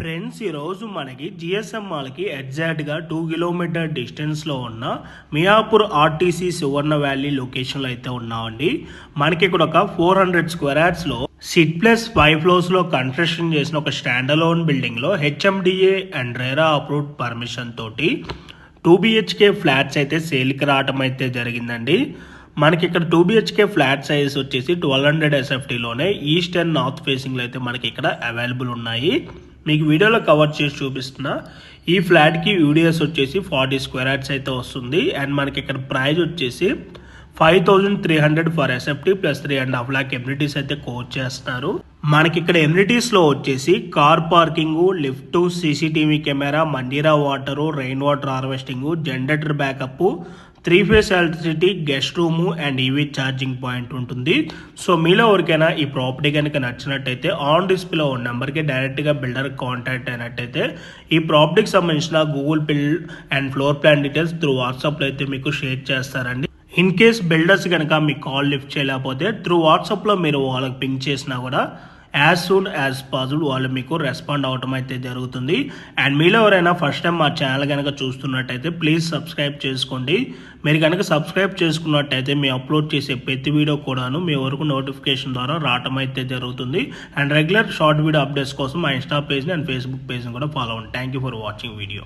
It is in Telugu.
ఫ్రెండ్స్ ఈరోజు మనకి జిఎస్ఎం మాల్కి ఎగ్జాక్ట్గా 2 కిలోమీటర్ డిస్టెన్స్లో ఉన్న మియాపూర్ ఆర్టీసీ సువర్ణ వ్యాలీ లొకేషన్లో అయితే ఉన్నామండి. మనకి ఇక్కడ ఒక 400 స్క్వేర్ యార్డ్స్లో సిట్ ప్లస్ 5 ఫ్లోర్స్లో కన్స్ట్రక్షన్ చేసిన ఒక స్టాండ్ అలోన్ బిల్డింగ్లో HMDA and RERA approved permission తోటి 2 BHK ఫ్లాట్స్ అయితే సేల్కి రావటం అయితే జరిగిందండి. మనకి ఇక్కడ 2 BHK ఫ్లాట్ సైజ్ వచ్చేసి 1200 SFTలోనే ఈస్ట్ అండ్ నార్త్ ఫేసింగ్లో అయితే మనకి ఇక్కడ అవైలబుల్ ఉన్నాయి. మీకు వీడియోలో కవర్ చేసి చూపిస్తున్నా. ఈ ఫ్లాట్కి యూడిఎస్ వచ్చేసి 40 స్క్వేర్ యార్డ్స్ అయితే వస్తుంది. అండ్ మనకి ఇక్కడ ప్రైస్ వచ్చేసి 5300 for SFT plus 3.5 lakh amenities అయితే కోట్ చేస్తున్నారు. మనకి ఇక్కడ ఎమ్యూనిటీస్లో వచ్చేసి car parking, lift, CCTV camera, Manjira water, rain water harvesting, generator backup, 3 phase electricity, guest room and EV charging point ఉంటుంది. సో మీలో ఎవరికైనా ఈ ప్రాపర్టీ కనుక నచ్చినట్టయితే ఆన్ డిస్ప్లేలో ఉన్న నెంబర్కి డైరెక్ట్గా బిల్డర్ కాంటాక్ట్ అయినట్టయితే ఈ ప్రాపర్టీకి సంబంధించిన గూగుల్ పిల్ and floor plan details through వాట్సాప్లో అయితే మీకు షేర్ చేస్తారండి. ఇన్ కేస్ బిల్డర్స్ కనుక మీ కాల్ లిఫ్ట్ చేయలేకపోతే త్రూ వాట్సాప్లో మీరు వాళ్ళకి పింక్ చేసినా కూడా యాజ్ సూన్ యాజ్ పాసిబుల్ వాళ్ళు మీకు రెస్పాండ్ అవటం అయితే జరుగుతుంది. అండ్ మీలో ఎవరైనా ఫస్ట్ టైం మా ఛానల్ కనుక చూస్తున్నట్టయితే ప్లీజ్ సబ్స్క్రైబ్ చేసుకోండి. మీరు కనుక సబ్స్క్రైబ్ చేసుకున్నట్టయితే మేము అప్లోడ్ చేసే ప్రతి వీడియో కూడాను మీ వరకు నోటిఫికేషన్ ద్వారా రావటం అయితే జరుగుతుంది. And regular short video updates కోసం మా ఇన్స్టా పేజ్ని అండ్ ఫేస్బుక్ పేజ్ని కూడా ఫాలో అవ్వండి. Thank you for watching video.